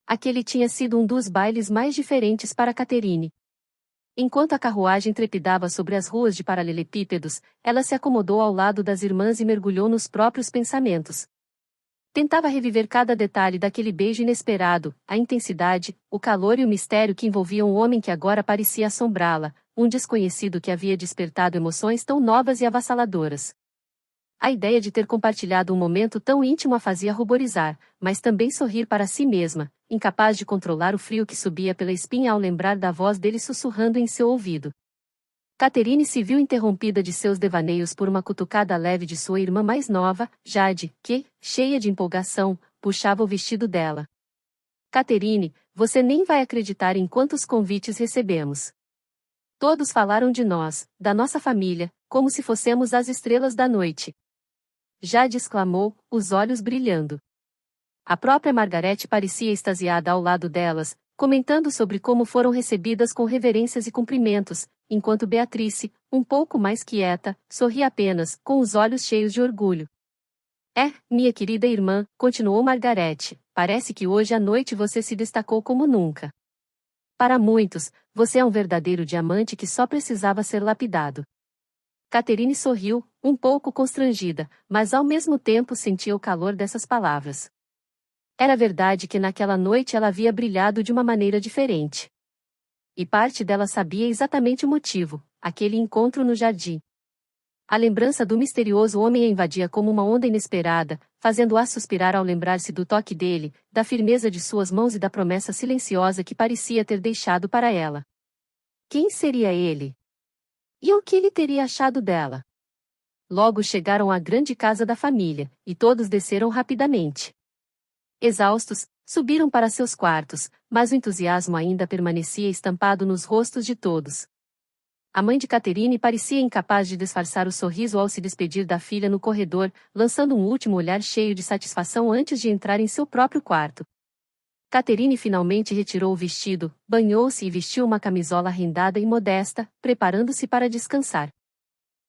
Aquele tinha sido um dos bailes mais diferentes para Catherine. Enquanto a carruagem trepidava sobre as ruas de paralelepípedos, ela se acomodou ao lado das irmãs e mergulhou nos próprios pensamentos. Tentava reviver cada detalhe daquele beijo inesperado, a intensidade, o calor e o mistério que envolviam o homem que agora parecia assombrá-la, um desconhecido que havia despertado emoções tão novas e avassaladoras. A ideia de ter compartilhado um momento tão íntimo a fazia ruborizar, mas também sorrir para si mesma, incapaz de controlar o frio que subia pela espinha ao lembrar da voz dele sussurrando em seu ouvido. Catherine se viu interrompida de seus devaneios por uma cutucada leve de sua irmã mais nova, Jade, que, cheia de empolgação, puxava o vestido dela. Catherine, você nem vai acreditar em quantos convites recebemos. Todos falaram de nós, da nossa família, como se fossemos as estrelas da noite. Jade exclamou, os olhos brilhando. A própria Margarete parecia extasiada ao lado delas, comentando sobre como foram recebidas com reverências e cumprimentos, enquanto Beatrice, um pouco mais quieta, sorria apenas, com os olhos cheios de orgulho. Minha querida irmã, continuou Margarete, parece que hoje à noite você se destacou como nunca. Para muitos, você é um verdadeiro diamante que só precisava ser lapidado. Catherine sorriu, um pouco constrangida, mas ao mesmo tempo sentia o calor dessas palavras. Era verdade que naquela noite ela havia brilhado de uma maneira diferente. E parte dela sabia exatamente o motivo, aquele encontro no jardim. A lembrança do misterioso homem a invadia como uma onda inesperada, fazendo-a suspirar ao lembrar-se do toque dele, da firmeza de suas mãos e da promessa silenciosa que parecia ter deixado para ela. Quem seria ele? E o que ele teria achado dela? Logo chegaram à grande casa da família, e todos desceram rapidamente. Exaustos, subiram para seus quartos, mas o entusiasmo ainda permanecia estampado nos rostos de todos. A mãe de Catherine parecia incapaz de disfarçar o sorriso ao se despedir da filha no corredor, lançando um último olhar cheio de satisfação antes de entrar em seu próprio quarto. Catherine finalmente retirou o vestido, banhou-se e vestiu uma camisola rendada e modesta, preparando-se para descansar.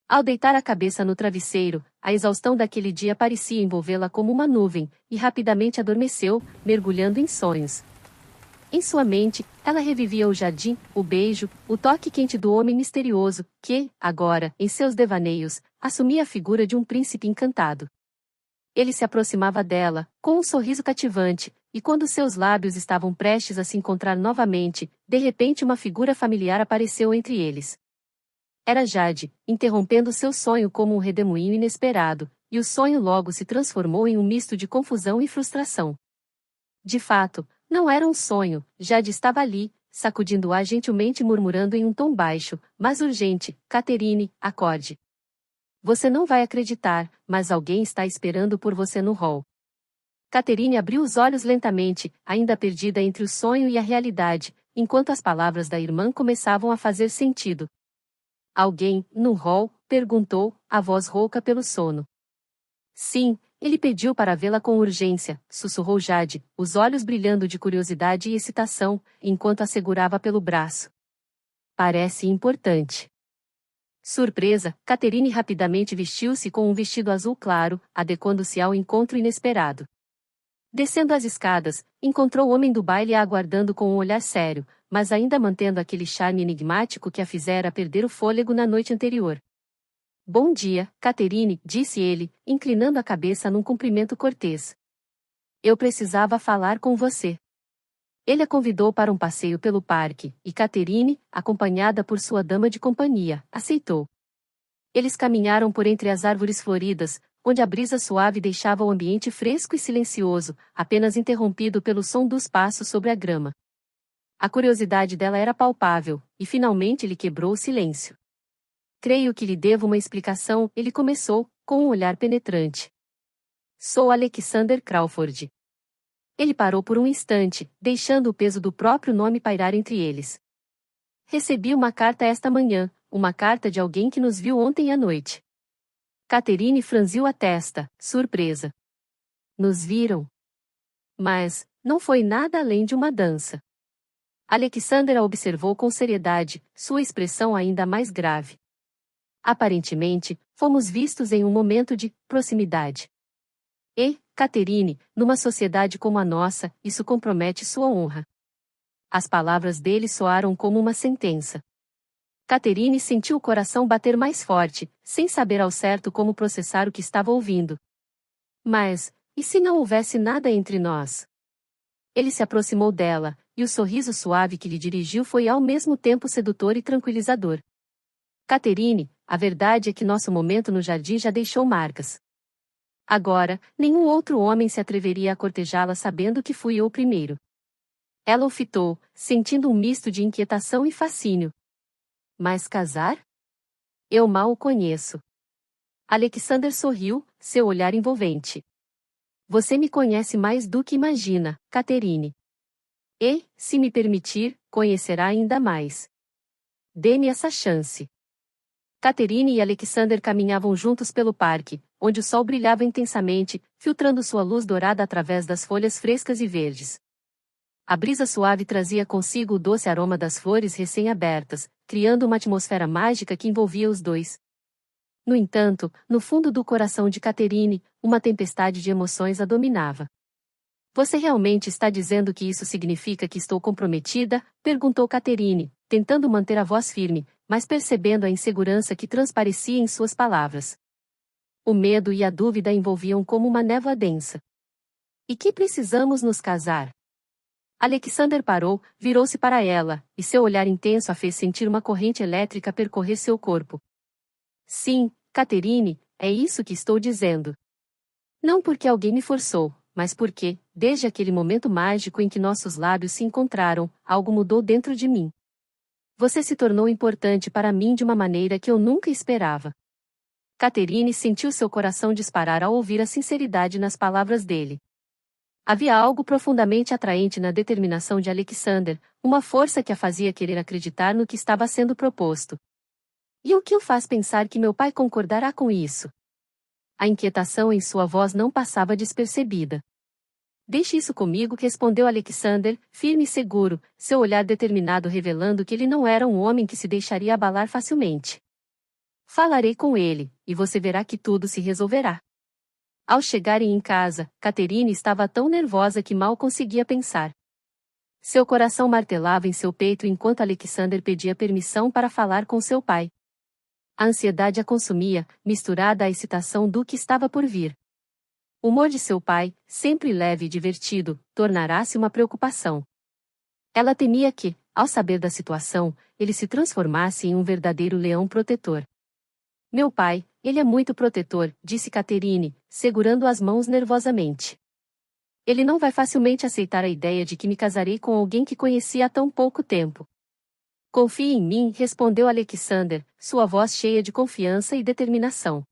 Ao deitar a cabeça no travesseiro, a exaustão daquele dia parecia envolvê-la como uma nuvem, e rapidamente adormeceu, mergulhando em sonhos. Em sua mente, ela revivia o jardim, o beijo, o toque quente do homem misterioso, que, agora, em seus devaneios, assumia a figura de um príncipe encantado. Ele se aproximava dela, com um sorriso cativante, e quando seus lábios estavam prestes a se encontrar novamente, de repente uma figura familiar apareceu entre eles. Era Jade, interrompendo seu sonho como um redemoinho inesperado, e o sonho logo se transformou em um misto de confusão e frustração. De fato, não era um sonho, Jade estava ali, sacudindo-a gentilmente e murmurando em um tom baixo, mas urgente, Catherine, acorde. Você não vai acreditar, mas alguém está esperando por você no hall. Catherine abriu os olhos lentamente, ainda perdida entre o sonho e a realidade, enquanto as palavras da irmã começavam a fazer sentido. Alguém, no hall, perguntou, a voz rouca pelo sono. Sim, ele pediu para vê-la com urgência, sussurrou Jade, os olhos brilhando de curiosidade e excitação, enquanto a segurava pelo braço. Parece importante. Surpresa, Catherine rapidamente vestiu-se com um vestido azul claro, adequando-se ao encontro inesperado. Descendo as escadas, encontrou o homem do baile a aguardando com um olhar sério, mas ainda mantendo aquele charme enigmático que a fizera perder o fôlego na noite anterior. Bom dia, Catherine, disse ele, inclinando a cabeça num cumprimento cortês. Eu precisava falar com você. Ele a convidou para um passeio pelo parque, e Catherine, acompanhada por sua dama de companhia, aceitou. Eles caminharam por entre as árvores floridas, onde a brisa suave deixava o ambiente fresco e silencioso, apenas interrompido pelo som dos passos sobre a grama. A curiosidade dela era palpável, e finalmente ele quebrou o silêncio. Creio que lhe devo uma explicação, ele começou, com um olhar penetrante. Sou Alexander Crawford. Ele parou por um instante, deixando o peso do próprio nome pairar entre eles. Recebi uma carta esta manhã, uma carta de alguém que nos viu ontem à noite. Catherine franziu a testa, surpresa. Nos viram? Mas, não foi nada além de uma dança. Alexander a observou com seriedade, sua expressão ainda mais grave. Aparentemente, fomos vistos em um momento de proximidade. E, Catherine, numa sociedade como a nossa, isso compromete sua honra. As palavras dele soaram como uma sentença. Catherine sentiu o coração bater mais forte, sem saber ao certo como processar o que estava ouvindo. Mas, e se não houvesse nada entre nós? Ele se aproximou dela, e o sorriso suave que lhe dirigiu foi ao mesmo tempo sedutor e tranquilizador. Catherine, a verdade é que nosso momento no jardim já deixou marcas. Agora, nenhum outro homem se atreveria a cortejá-la sabendo que fui eu o primeiro. Ela o fitou, sentindo um misto de inquietação e fascínio. Mas casar? Eu mal o conheço. Alexander sorriu, seu olhar envolvente. Você me conhece mais do que imagina, Catherine. E, se me permitir, conhecerá ainda mais. Dê-me essa chance. Catherine e Alexander caminhavam juntos pelo parque, onde o sol brilhava intensamente, filtrando sua luz dourada através das folhas frescas e verdes. A brisa suave trazia consigo o doce aroma das flores recém-abertas, criando uma atmosfera mágica que envolvia os dois. No entanto, no fundo do coração de Catherine, uma tempestade de emoções a dominava. Você realmente está dizendo que isso significa que estou comprometida? Perguntou Catherine, tentando manter a voz firme, mas percebendo a insegurança que transparecia em suas palavras. O medo e a dúvida envolviam como uma névoa densa. E que precisamos nos casar? Alexander parou, virou-se para ela, e seu olhar intenso a fez sentir uma corrente elétrica percorrer seu corpo. Sim, Catherine, é isso que estou dizendo. Não porque alguém me forçou, mas porque, desde aquele momento mágico em que nossos lábios se encontraram, algo mudou dentro de mim. Você se tornou importante para mim de uma maneira que eu nunca esperava. Catherine sentiu seu coração disparar ao ouvir a sinceridade nas palavras dele. Havia algo profundamente atraente na determinação de Alexander, uma força que a fazia querer acreditar no que estava sendo proposto. E o que o faz pensar que meu pai concordará com isso? A inquietação em sua voz não passava despercebida. Deixe isso comigo, respondeu Alexander, firme e seguro, seu olhar determinado revelando que ele não era um homem que se deixaria abalar facilmente. Falarei com ele, e você verá que tudo se resolverá. Ao chegarem em casa, Catherine estava tão nervosa que mal conseguia pensar. Seu coração martelava em seu peito enquanto Alexander pedia permissão para falar com seu pai. A ansiedade a consumia, misturada à excitação do que estava por vir. O humor de seu pai, sempre leve e divertido, tornará-se uma preocupação. Ela temia que, ao saber da situação, ele se transformasse em um verdadeiro leão protetor. Meu pai, ele é muito protetor, disse Catherine, segurando as mãos nervosamente. Ele não vai facilmente aceitar a ideia de que me casarei com alguém que conheci há tão pouco tempo. Confie em mim, respondeu Alexander, sua voz cheia de confiança e determinação.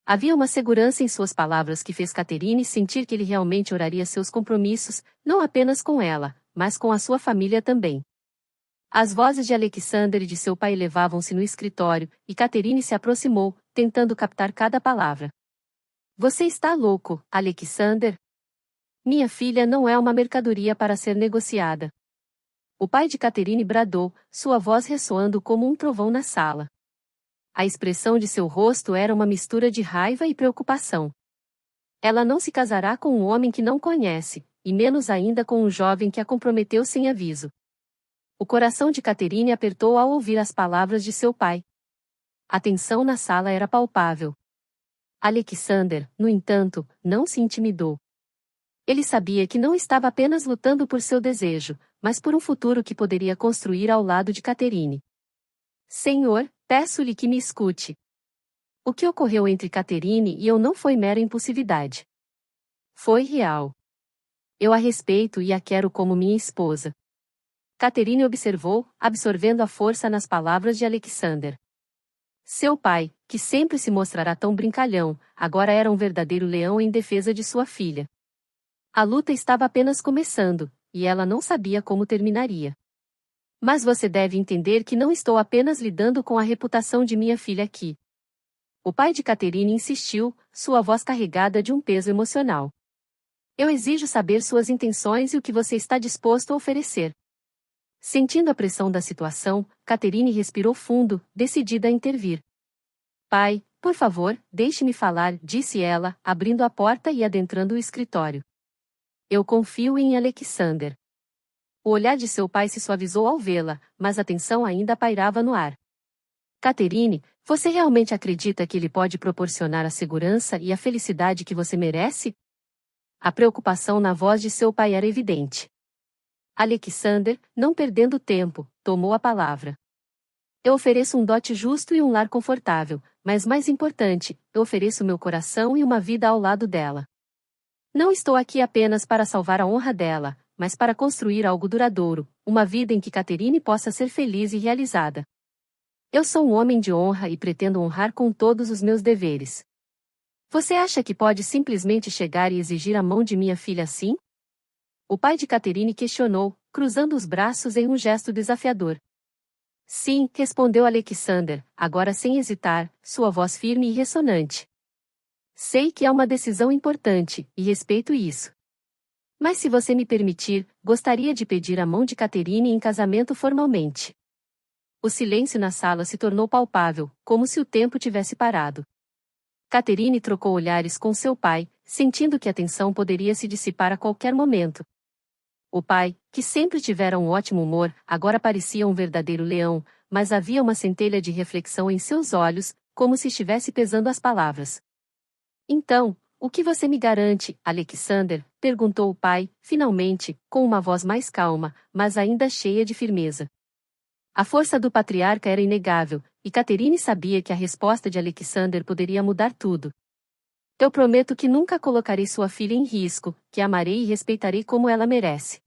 Havia uma segurança em suas palavras que fez Catherine sentir que ele realmente oraria seus compromissos, não apenas com ela, mas com a sua família também. As vozes de Alexander e de seu pai elevavam-se no escritório, e Catherine se aproximou, tentando captar cada palavra. Você está louco, Alexander? Minha filha não é uma mercadoria para ser negociada. O pai de Catherine bradou, sua voz ressoando como um trovão na sala. A expressão de seu rosto era uma mistura de raiva e preocupação. Ela não se casará com um homem que não conhece, e menos ainda com um jovem que a comprometeu sem aviso. O coração de Catherine apertou ao ouvir as palavras de seu pai. A tensão na sala era palpável. Alexander, no entanto, não se intimidou. Ele sabia que não estava apenas lutando por seu desejo, mas por um futuro que poderia construir ao lado de Catherine. Senhor, peço-lhe que me escute. O que ocorreu entre Catherine e eu não foi mera impulsividade. Foi real. Eu a respeito e a quero como minha esposa. Catherine observou, absorvendo a força nas palavras de Alexander. Seu pai, que sempre se mostrará tão brincalhão, agora era um verdadeiro leão em defesa de sua filha. A luta estava apenas começando, e ela não sabia como terminaria. Mas você deve entender que não estou apenas lidando com a reputação de minha filha aqui. O pai de Catherine insistiu, sua voz carregada de um peso emocional. Eu exijo saber suas intenções e o que você está disposto a oferecer. Sentindo a pressão da situação, Catherine respirou fundo, decidida a intervir. Pai, Por favor, deixe-me falar, disse ela, abrindo a porta e adentrando o escritório. Eu confio em Alexander. O olhar de seu pai se suavizou ao vê-la, mas a tensão ainda pairava no ar. Catherine, você realmente acredita que ele pode proporcionar a segurança e a felicidade que você merece? A preocupação na voz de seu pai era evidente. Alexander, não perdendo tempo, tomou a palavra. Eu ofereço um dote justo e um lar confortável, mas mais importante, eu ofereço meu coração e uma vida ao lado dela. Não estou aqui apenas para salvar a honra dela, mas para construir algo duradouro, uma vida em que Catherine possa ser feliz e realizada. Eu sou um homem de honra e pretendo honrar com todos os meus deveres. Você acha que pode simplesmente chegar e exigir a mão de minha filha assim? O pai de Catherine questionou, cruzando os braços em um gesto desafiador. Sim, respondeu Alexander, agora sem hesitar, sua voz firme e ressonante. Sei que é uma decisão importante, e respeito isso. Mas se você me permitir, gostaria de pedir a mão de Catherine em casamento formalmente. O silêncio na sala se tornou palpável, como se o tempo tivesse parado. Catherine trocou olhares com seu pai, sentindo que a tensão poderia se dissipar a qualquer momento. O pai, que sempre tivera um ótimo humor, agora parecia um verdadeiro leão, mas havia uma centelha de reflexão em seus olhos, como se estivesse pesando as palavras. Então, o que você me garante, Alexander? Perguntou o pai, finalmente, com uma voz mais calma, mas ainda cheia de firmeza. A força do patriarca era inegável, e Catherine sabia que a resposta de Alexander poderia mudar tudo. Eu prometo que nunca colocarei sua filha em risco, que a amarei e respeitarei como ela merece.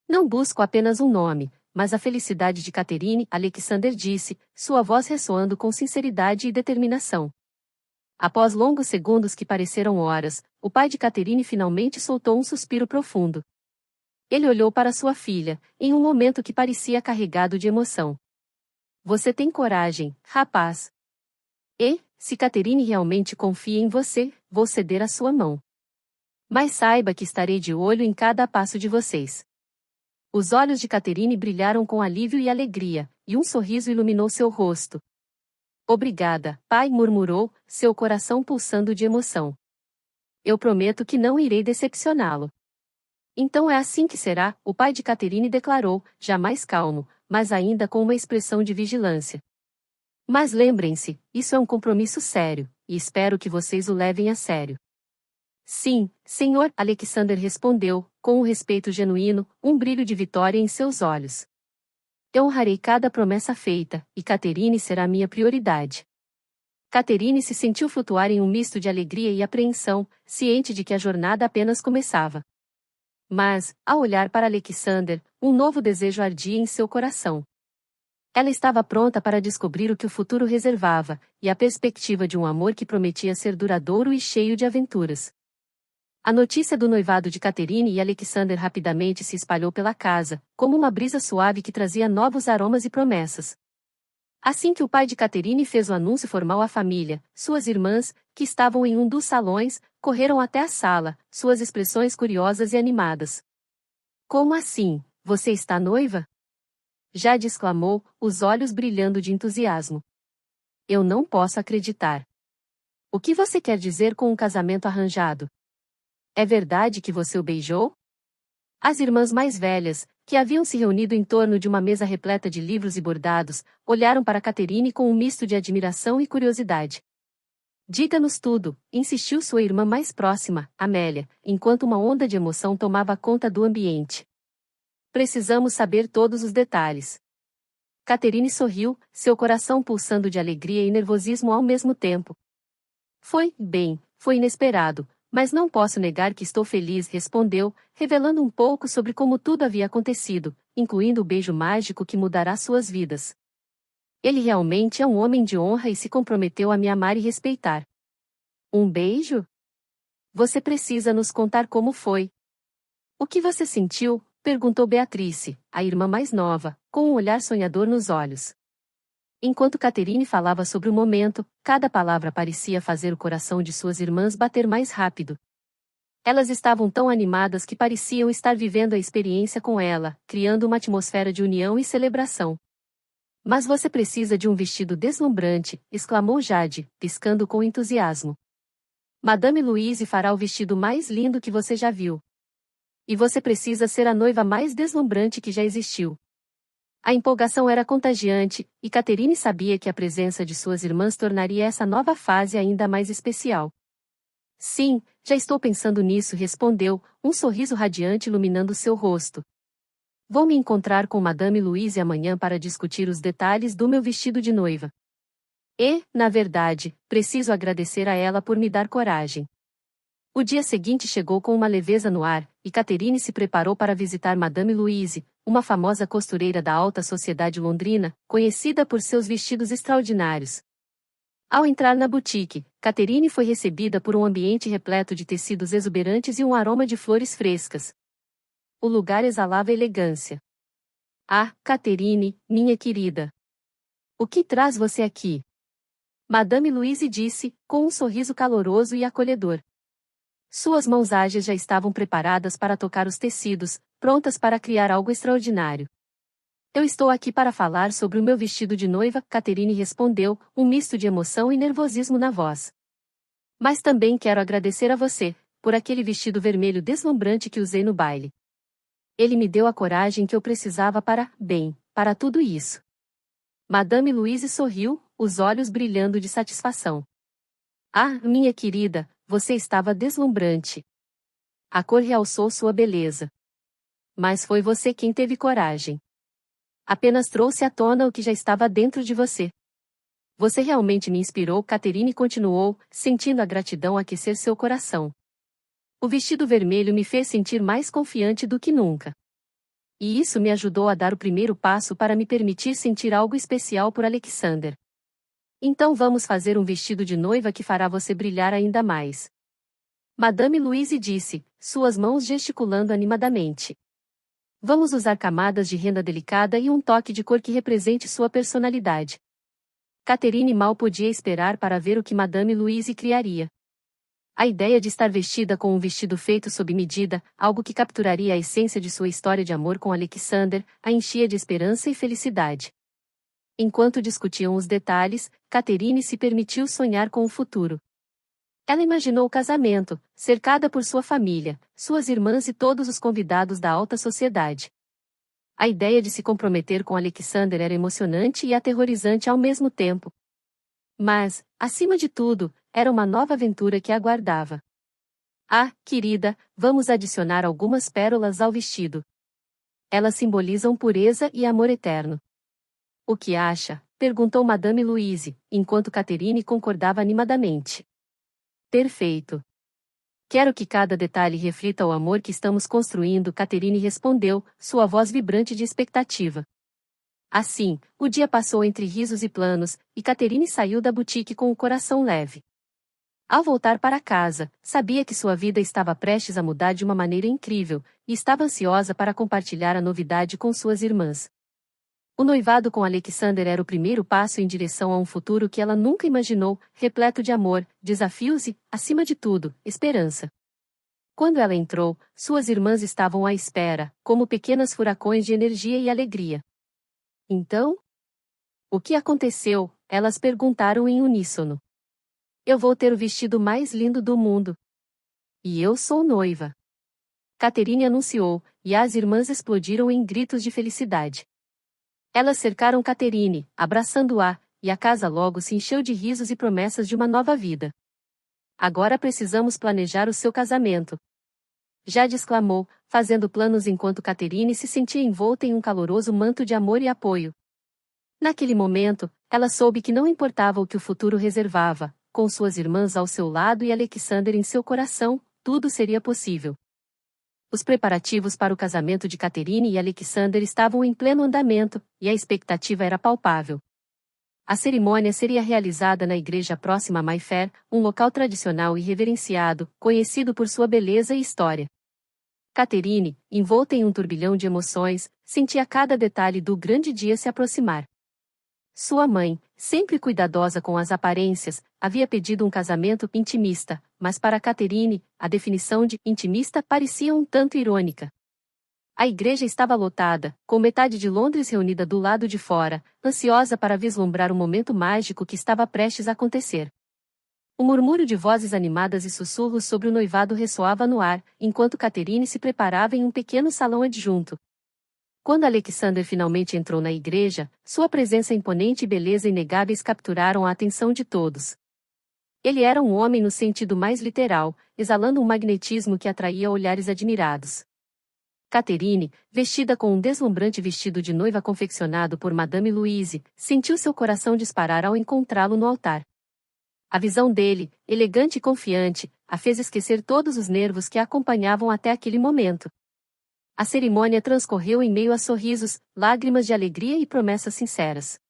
Não busco apenas um nome, mas a felicidade de Catherine, Alexander disse, sua voz ressoando com sinceridade e determinação. Após longos segundos que pareceram horas, o pai de Catherine finalmente soltou um suspiro profundo. Ele olhou para sua filha, em um momento que parecia carregado de emoção. Você tem coragem, rapaz. E, se Catherine realmente confia em você, vou ceder a sua mão. Mas saiba que estarei de olho em cada passo de vocês. Os olhos de Catherine brilharam com alívio e alegria, e um sorriso iluminou seu rosto. Obrigada, pai, murmurou, seu coração pulsando de emoção. Eu prometo que não irei decepcioná-lo. Então é assim que será, o pai de Catherine declarou, já mais calmo, mas ainda com uma expressão de vigilância. Mas lembrem-se, isso é um compromisso sério, e espero que vocês o levem a sério. Sim, senhor, Alexander respondeu, com um respeito genuíno, um brilho de vitória em seus olhos. Eu honrarei cada promessa feita, e Catherine será minha prioridade. Catherine se sentiu flutuar em um misto de alegria e apreensão, ciente de que a jornada apenas começava. Mas, ao olhar para Alexander, um novo desejo ardia em seu coração. Ela estava pronta para descobrir o que o futuro reservava, e a perspectiva de um amor que prometia ser duradouro e cheio de aventuras. A notícia do noivado de Catherine e Alexander rapidamente se espalhou pela casa, como uma brisa suave que trazia novos aromas e promessas. Assim que o pai de Catherine fez o anúncio formal à família, suas irmãs, que estavam em um dos salões, correram até a sala, suas expressões curiosas e animadas. Como assim? Você está noiva? Jade exclamou, os olhos brilhando de entusiasmo. Eu não posso acreditar. O que você quer dizer com um casamento arranjado? É verdade que você o beijou? As irmãs mais velhas, que haviam se reunido em torno de uma mesa repleta de livros e bordados, olharam para Catherine com um misto de admiração e curiosidade. Diga-nos tudo, insistiu sua irmã mais próxima, Amélia, enquanto uma onda de emoção tomava conta do ambiente. Precisamos saber todos os detalhes. Catherine sorriu, seu coração pulsando de alegria e nervosismo ao mesmo tempo. Foi inesperado, mas não posso negar que estou feliz, respondeu, revelando um pouco sobre como tudo havia acontecido, incluindo o beijo mágico que mudará suas vidas. Ele realmente é um homem de honra e se comprometeu a me amar e respeitar. Um beijo? Você precisa nos contar como foi. O que você sentiu? Perguntou Beatrice, a irmã mais nova, com um olhar sonhador nos olhos. Enquanto Catherine falava sobre o momento, cada palavra parecia fazer o coração de suas irmãs bater mais rápido. Elas estavam tão animadas que pareciam estar vivendo a experiência com ela, criando uma atmosfera de união e celebração. Mas você precisa de um vestido deslumbrante, exclamou Jade, piscando com entusiasmo. Madame Louise fará o vestido mais lindo que você já viu. E você precisa ser a noiva mais deslumbrante que já existiu. A empolgação era contagiante, e Catherine sabia que a presença de suas irmãs tornaria essa nova fase ainda mais especial. Sim, já estou pensando nisso, respondeu, um sorriso radiante iluminando seu rosto. Vou me encontrar com Madame Louise amanhã para discutir os detalhes do meu vestido de noiva. E, na verdade, preciso agradecer a ela por me dar coragem. O dia seguinte chegou com uma leveza no ar, e Catherine se preparou para visitar Madame Louise, uma famosa costureira da alta sociedade londrina, conhecida por seus vestidos extraordinários. Ao entrar na boutique, Catherine foi recebida por um ambiente repleto de tecidos exuberantes e um aroma de flores frescas. O lugar exalava elegância. Ah, Catherine, minha querida! O que traz você aqui? Madame Louise disse, com um sorriso caloroso e acolhedor. Suas mãos ágeis já estavam preparadas para tocar os tecidos, prontas para criar algo extraordinário. Eu estou aqui para falar sobre o meu vestido de noiva, Catherine respondeu, um misto de emoção e nervosismo na voz. Mas também quero agradecer a você, por aquele vestido vermelho deslumbrante que usei no baile. Ele me deu a coragem que eu precisava para tudo isso. Madame Louise sorriu, os olhos brilhando de satisfação. Ah, minha querida, você estava deslumbrante. A cor realçou sua beleza. Mas foi você quem teve coragem. Apenas trouxe à tona o que já estava dentro de você. Você realmente me inspirou, Catherine continuou, sentindo a gratidão aquecer seu coração. O vestido vermelho me fez sentir mais confiante do que nunca. E isso me ajudou a dar o primeiro passo para me permitir sentir algo especial por Alexander. Então vamos fazer um vestido de noiva que fará você brilhar ainda mais. Madame Louise disse, suas mãos gesticulando animadamente. Vamos usar camadas de renda delicada e um toque de cor que represente sua personalidade. Catherine mal podia esperar para ver o que Madame Louise criaria. A ideia de estar vestida com um vestido feito sob medida, algo que capturaria a essência de sua história de amor com Alexander, a enchia de esperança e felicidade. Enquanto discutiam os detalhes, Catherine se permitiu sonhar com o futuro. Ela imaginou o casamento, cercada por sua família, suas irmãs e todos os convidados da alta sociedade. A ideia de se comprometer com Alexander era emocionante e aterrorizante ao mesmo tempo. Mas, acima de tudo, era uma nova aventura que a aguardava. Ah, querida, vamos adicionar algumas pérolas ao vestido. Elas simbolizam pureza e amor eterno. O que acha? Perguntou Madame Louise, enquanto Catherine concordava animadamente. Perfeito. Quero que cada detalhe reflita o amor que estamos construindo, Catherine respondeu, sua voz vibrante de expectativa. Assim, o dia passou entre risos e planos, e Catherine saiu da boutique com o coração leve. Ao voltar para casa, sabia que sua vida estava prestes a mudar de uma maneira incrível, e estava ansiosa para compartilhar a novidade com suas irmãs. O noivado com Alexander era o primeiro passo em direção a um futuro que ela nunca imaginou, repleto de amor, desafios e, acima de tudo, esperança. Quando ela entrou, suas irmãs estavam à espera, como pequenas furacões de energia e alegria. Então? O que aconteceu? Elas perguntaram em uníssono. Eu vou ter o vestido mais lindo do mundo. E eu sou noiva. Catherine anunciou, e as irmãs explodiram em gritos de felicidade. Elas cercaram Catherine, abraçando-a, e a casa logo se encheu de risos e promessas de uma nova vida. Agora precisamos planejar o seu casamento. Jade exclamou, fazendo planos enquanto Catherine se sentia envolta em um caloroso manto de amor e apoio. Naquele momento, ela soube que não importava o que o futuro reservava, com suas irmãs ao seu lado e Alexander em seu coração, tudo seria possível. Os preparativos para o casamento de Catherine e Alexander estavam em pleno andamento, e a expectativa era palpável. A cerimônia seria realizada na igreja próxima a Mayfair, um local tradicional e reverenciado, conhecido por sua beleza e história. Catherine, envolta em um turbilhão de emoções, sentia cada detalhe do grande dia se aproximar. Sua mãe, sempre cuidadosa com as aparências, havia pedido um casamento intimista, mas para Catherine, a definição de intimista parecia um tanto irônica. A igreja estava lotada, com metade de Londres reunida do lado de fora, ansiosa para vislumbrar o momento mágico que estava prestes a acontecer. O murmúrio de vozes animadas e sussurros sobre o noivado ressoava no ar, enquanto Catherine se preparava em um pequeno salão adjunto. Quando Alexander finalmente entrou na igreja, sua presença imponente e beleza inegáveis capturaram a atenção de todos. Ele era um homem no sentido mais literal, exalando um magnetismo que atraía olhares admirados. Catherine, vestida com um deslumbrante vestido de noiva confeccionado por Madame Louise, sentiu seu coração disparar ao encontrá-lo no altar. A visão dele, elegante e confiante, a fez esquecer todos os nervos que a acompanhavam até aquele momento. A cerimônia transcorreu em meio a sorrisos, lágrimas de alegria e promessas sinceras.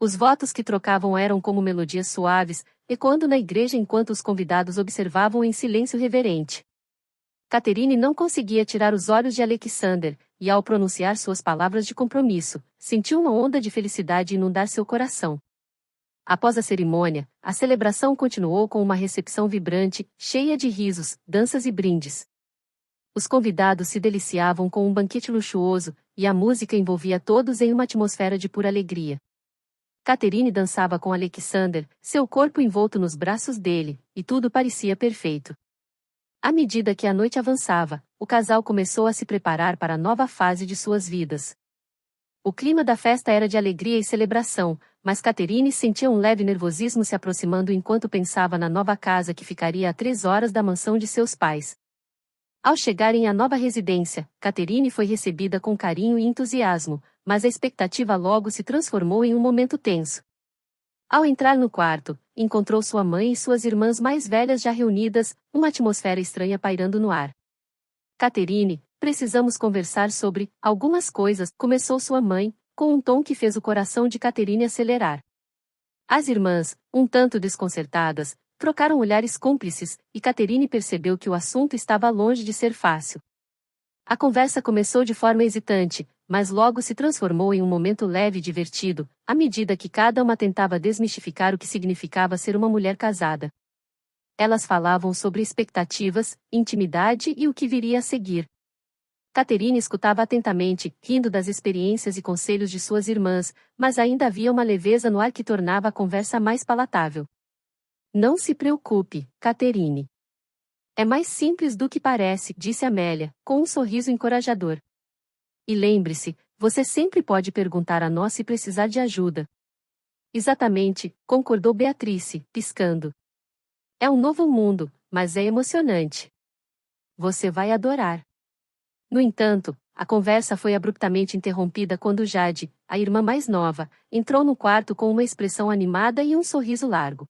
Os votos que trocavam eram como melodias suaves, ecoando na igreja enquanto os convidados observavam em silêncio reverente. Catherine não conseguia tirar os olhos de Alexander, e ao pronunciar suas palavras de compromisso, sentiu uma onda de felicidade inundar seu coração. Após a cerimônia, a celebração continuou com uma recepção vibrante, cheia de risos, danças e brindes. Os convidados se deliciavam com um banquete luxuoso, e a música envolvia todos em uma atmosfera de pura alegria. Catherine dançava com Alexander, seu corpo envolto nos braços dele, e tudo parecia perfeito. À medida que a noite avançava, o casal começou a se preparar para a nova fase de suas vidas. O clima da festa era de alegria e celebração, mas Catherine sentia um leve nervosismo se aproximando enquanto pensava na nova casa que ficaria a 3 horas da mansão de seus pais. Ao chegarem à nova residência, Catherine foi recebida com carinho e entusiasmo, mas a expectativa logo se transformou em um momento tenso. Ao entrar no quarto, encontrou sua mãe e suas irmãs mais velhas já reunidas, uma atmosfera estranha pairando no ar. Catherine, precisamos conversar sobre algumas coisas, começou sua mãe, com um tom que fez o coração de Catherine acelerar. As irmãs, um tanto desconcertadas, trocaram olhares cúmplices, e Catherine percebeu que o assunto estava longe de ser fácil. A conversa começou de forma hesitante, mas logo se transformou em um momento leve e divertido, à medida que cada uma tentava desmistificar o que significava ser uma mulher casada. Elas falavam sobre expectativas, intimidade e o que viria a seguir. Catherine escutava atentamente, rindo das experiências e conselhos de suas irmãs, mas ainda havia uma leveza no ar que tornava a conversa mais palatável. Não se preocupe, Catherine. É mais simples do que parece, disse Amélia, com um sorriso encorajador. E lembre-se, você sempre pode perguntar a nós se precisar de ajuda. Exatamente, concordou Beatrice, piscando. É um novo mundo, mas é emocionante. Você vai adorar. No entanto, a conversa foi abruptamente interrompida quando Jade, a irmã mais nova, entrou no quarto com uma expressão animada e um sorriso largo.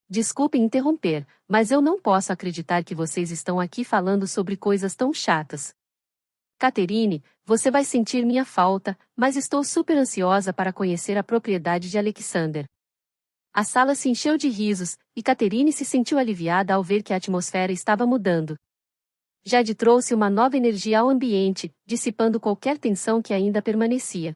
Desculpem interromper, mas eu não posso acreditar que vocês estão aqui falando sobre coisas tão chatas. Catherine, você vai sentir minha falta, mas estou super ansiosa para conhecer a propriedade de Alexander. A sala se encheu de risos, e Catherine se sentiu aliviada ao ver que a atmosfera estava mudando. Jade trouxe uma nova energia ao ambiente, dissipando qualquer tensão que ainda permanecia.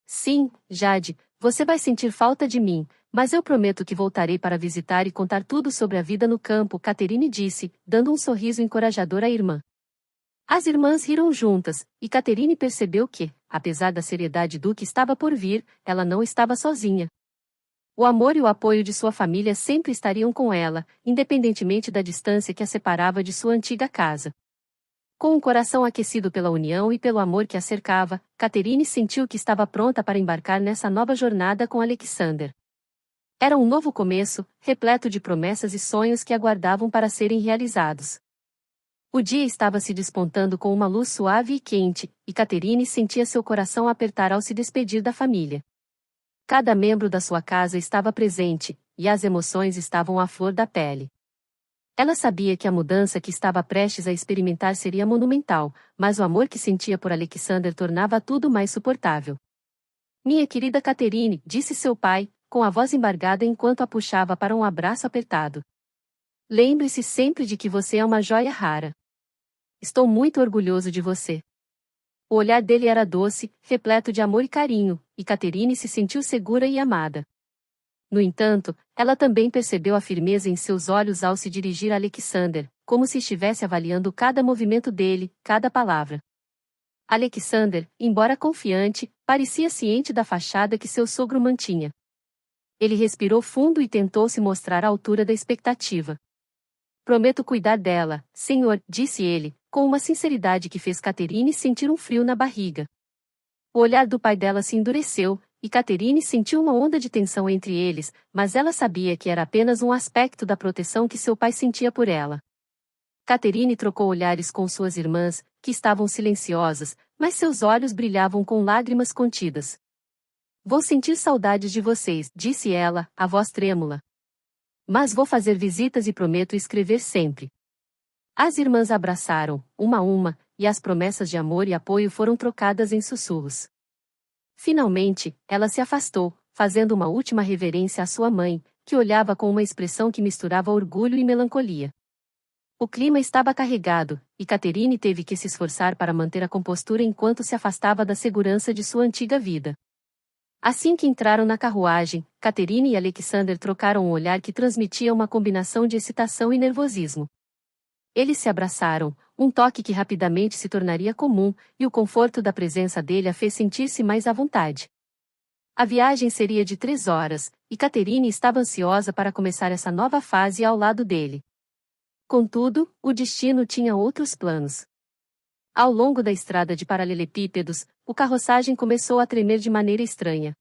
Sim, Jade, você vai sentir falta de mim, mas eu prometo que voltarei para visitar e contar tudo sobre a vida no campo, Catherine disse, dando um sorriso encorajador à irmã. As irmãs riram juntas, e Catherine percebeu que, apesar da seriedade do que estava por vir, ela não estava sozinha. O amor e o apoio de sua família sempre estariam com ela, independentemente da distância que a separava de sua antiga casa. Com o coração aquecido pela união e pelo amor que a cercava, Catherine sentiu que estava pronta para embarcar nessa nova jornada com Alexander. Era um novo começo, repleto de promessas e sonhos que aguardavam para serem realizados. O dia estava se despontando com uma luz suave e quente, e Catherine sentia seu coração apertar ao se despedir da família. Cada membro da sua casa estava presente, e as emoções estavam à flor da pele. Ela sabia que a mudança que estava prestes a experimentar seria monumental, mas o amor que sentia por Alexander tornava tudo mais suportável. Minha querida Catherine, disse seu pai, com a voz embargada enquanto a puxava para um abraço apertado. Lembre-se sempre de que você é uma joia rara. Estou muito orgulhoso de você. O olhar dele era doce, repleto de amor e carinho, e Catherine se sentiu segura e amada. No entanto, ela também percebeu a firmeza em seus olhos ao se dirigir a Alexander, como se estivesse avaliando cada movimento dele, cada palavra. Alexander, embora confiante, parecia ciente da fachada que seu sogro mantinha. Ele respirou fundo e tentou se mostrar à altura da expectativa. Prometo cuidar dela, senhor, disse ele, com uma sinceridade que fez Catherine sentir um frio na barriga. O olhar do pai dela se endureceu, e Catherine sentiu uma onda de tensão entre eles, mas ela sabia que era apenas um aspecto da proteção que seu pai sentia por ela. Catherine trocou olhares com suas irmãs, que estavam silenciosas, mas seus olhos brilhavam com lágrimas contidas. Vou sentir saudades de vocês, disse ela, a voz trêmula. Mas vou fazer visitas e prometo escrever sempre. As irmãs abraçaram, uma a uma, e as promessas de amor e apoio foram trocadas em sussurros. Finalmente, ela se afastou, fazendo uma última reverência à sua mãe, que olhava com uma expressão que misturava orgulho e melancolia. O clima estava carregado, e Catherine teve que se esforçar para manter a compostura enquanto se afastava da segurança de sua antiga vida. Assim que entraram na carruagem, Catherine e Alexander trocaram um olhar que transmitia uma combinação de excitação e nervosismo. Eles se abraçaram, um toque que rapidamente se tornaria comum, e o conforto da presença dele a fez sentir-se mais à vontade. A viagem seria de 3 horas, e Catherine estava ansiosa para começar essa nova fase ao lado dele. Contudo, o destino tinha outros planos. Ao longo da estrada de paralelepípedos, o carroçagem começou a tremer de maneira estranha.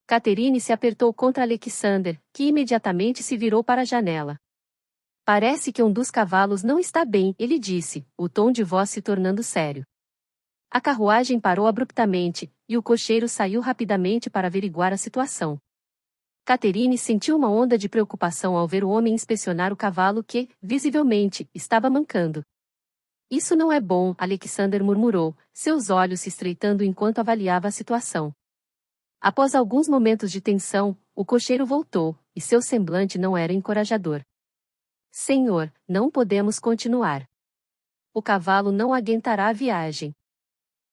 Catherine se apertou contra Alexander, que imediatamente se virou para a janela. Parece que um dos cavalos não está bem, ele disse, o tom de voz se tornando sério. A carruagem parou abruptamente, e o cocheiro saiu rapidamente para averiguar a situação. Catherine sentiu uma onda de preocupação ao ver o homem inspecionar o cavalo que, visivelmente, estava mancando. Isso não é bom, Alexander murmurou, seus olhos se estreitando enquanto avaliava a situação. Após alguns momentos de tensão, o cocheiro voltou, e seu semblante não era encorajador. Senhor, não podemos continuar. O cavalo não aguentará a viagem.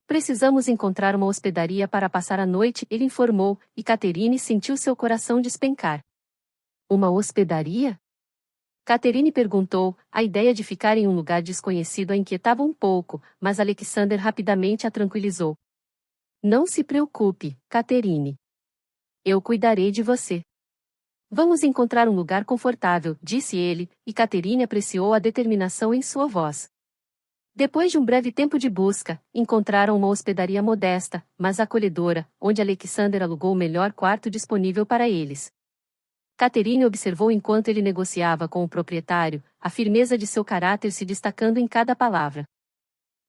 Precisamos encontrar uma hospedaria para passar a noite, ele informou, e Catherine sentiu seu coração despencar. Uma hospedaria? Catherine perguntou, a ideia de ficar em um lugar desconhecido a inquietava um pouco, mas Alexander rapidamente a tranquilizou. Não se preocupe, Catherine. Eu cuidarei de você. Vamos encontrar um lugar confortável, disse ele, e Catherine apreciou a determinação em sua voz. Depois de um breve tempo de busca, encontraram uma hospedaria modesta, mas acolhedora, onde Alexander alugou o melhor quarto disponível para eles. Catherine observou enquanto ele negociava com o proprietário, a firmeza de seu caráter se destacando em cada palavra.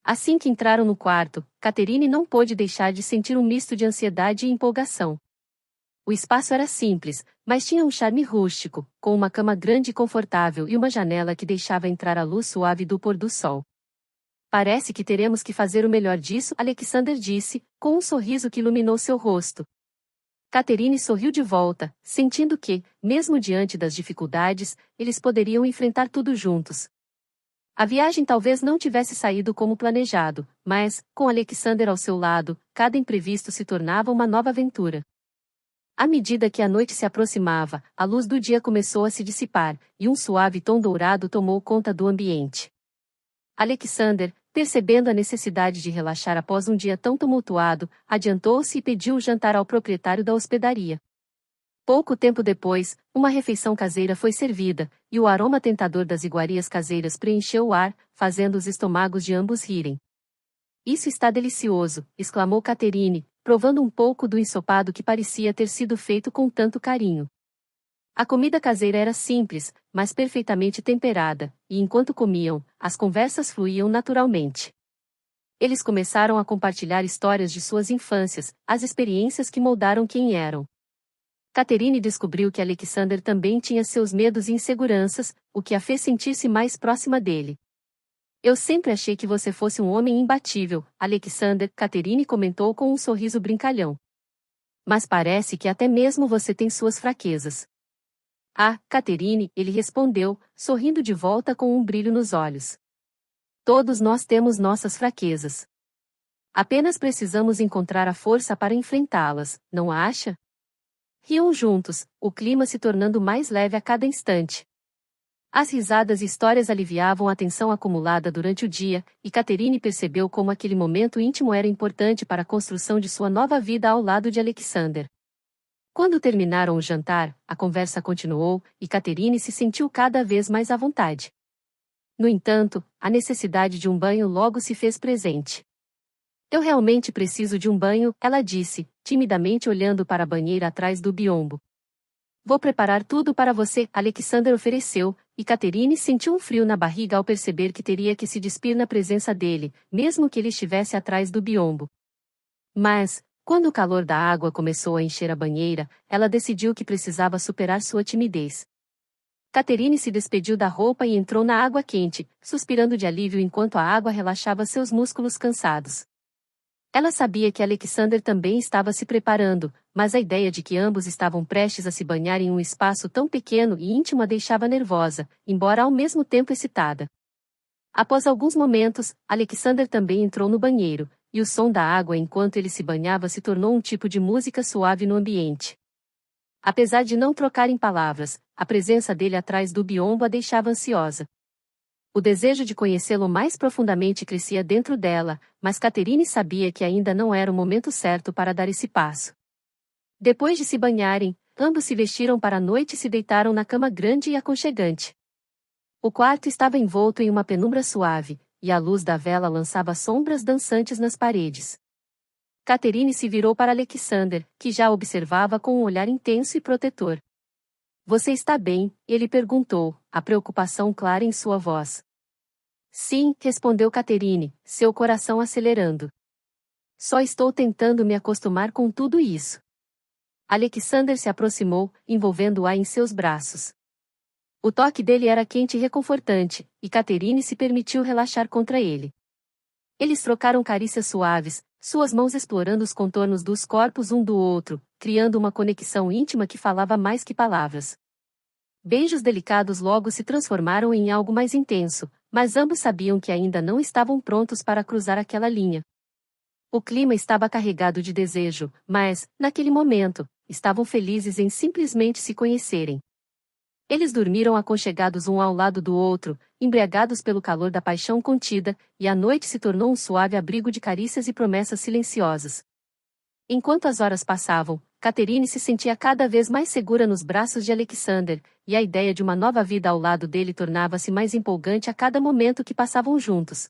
Assim que entraram no quarto, Catherine não pôde deixar de sentir um misto de ansiedade e empolgação. O espaço era simples, mas tinha um charme rústico, com uma cama grande e confortável e uma janela que deixava entrar a luz suave do pôr do sol. Parece que teremos que fazer o melhor disso, Alexander disse, com um sorriso que iluminou seu rosto. Catherine sorriu de volta, sentindo que, mesmo diante das dificuldades, eles poderiam enfrentar tudo juntos. A viagem talvez não tivesse saído como planejado, mas, com Alexander ao seu lado, cada imprevisto se tornava uma nova aventura. À medida que a noite se aproximava, a luz do dia começou a se dissipar, e um suave tom dourado tomou conta do ambiente. Alexander, percebendo a necessidade de relaxar após um dia tão tumultuado, adiantou-se e pediu o jantar ao proprietário da hospedaria. Pouco tempo depois, uma refeição caseira foi servida, e o aroma tentador das iguarias caseiras preencheu o ar, fazendo os estômagos de ambos rirem. Isso está delicioso, exclamou Catherine, provando um pouco do ensopado que parecia ter sido feito com tanto carinho. A comida caseira era simples, mas perfeitamente temperada, e enquanto comiam, as conversas fluíam naturalmente. Eles começaram a compartilhar histórias de suas infâncias, as experiências que moldaram quem eram. Catherine descobriu que Alexander também tinha seus medos e inseguranças, o que a fez sentir-se mais próxima dele. Eu sempre achei que você fosse um homem imbatível, Alexander, Catherine comentou com um sorriso brincalhão. Mas parece que até mesmo você tem suas fraquezas. Ah, Catherine, ele respondeu, sorrindo de volta com um brilho nos olhos. Todos nós temos nossas fraquezas. Apenas precisamos encontrar a força para enfrentá-las, não acha? Riam juntos, o clima se tornando mais leve a cada instante. As risadas e histórias aliviavam a tensão acumulada durante o dia, e Catherine percebeu como aquele momento íntimo era importante para a construção de sua nova vida ao lado de Alexander. Quando terminaram o jantar, a conversa continuou, e Catherine se sentiu cada vez mais à vontade. No entanto, a necessidade de um banho logo se fez presente. Eu realmente preciso de um banho, ela disse, timidamente olhando para a banheira atrás do biombo. Vou preparar tudo para você, Alexander ofereceu, e Catherine sentiu um frio na barriga ao perceber que teria que se despir na presença dele, mesmo que ele estivesse atrás do biombo. Mas, quando o calor da água começou a encher a banheira, ela decidiu que precisava superar sua timidez. Catherine se despediu da roupa e entrou na água quente, suspirando de alívio enquanto a água relaxava seus músculos cansados. Ela sabia que Alexander também estava se preparando, mas a ideia de que ambos estavam prestes a se banhar em um espaço tão pequeno e íntimo a deixava nervosa, embora ao mesmo tempo excitada. Após alguns momentos, Alexander também entrou no banheiro, e o som da água enquanto ele se banhava se tornou um tipo de música suave no ambiente. Apesar de não trocarem palavras, a presença dele atrás do biombo a deixava ansiosa. O desejo de conhecê-lo mais profundamente crescia dentro dela, mas Catherine sabia que ainda não era o momento certo para dar esse passo. Depois de se banharem, ambos se vestiram para a noite e se deitaram na cama grande e aconchegante. O quarto estava envolto em uma penumbra suave, e a luz da vela lançava sombras dançantes nas paredes. Catherine se virou para Alexander, que já a observava com um olhar intenso e protetor. Você está bem? Ele perguntou, a preocupação clara em sua voz. Sim, respondeu Catherine, seu coração acelerando. Só estou tentando me acostumar com tudo isso. Alexander se aproximou, envolvendo-a em seus braços. O toque dele era quente e reconfortante, e Catherine se permitiu relaxar contra ele. Eles trocaram carícias suaves, suas mãos explorando os contornos dos corpos um do outro, criando uma conexão íntima que falava mais que palavras. Beijos delicados logo se transformaram em algo mais intenso, mas ambos sabiam que ainda não estavam prontos para cruzar aquela linha. O clima estava carregado de desejo, mas, naquele momento, estavam felizes em simplesmente se conhecerem. Eles dormiram aconchegados um ao lado do outro, embriagados pelo calor da paixão contida, e a noite se tornou um suave abrigo de carícias e promessas silenciosas. Enquanto as horas passavam, Catherine se sentia cada vez mais segura nos braços de Alexander, e a ideia de uma nova vida ao lado dele tornava-se mais empolgante a cada momento que passavam juntos.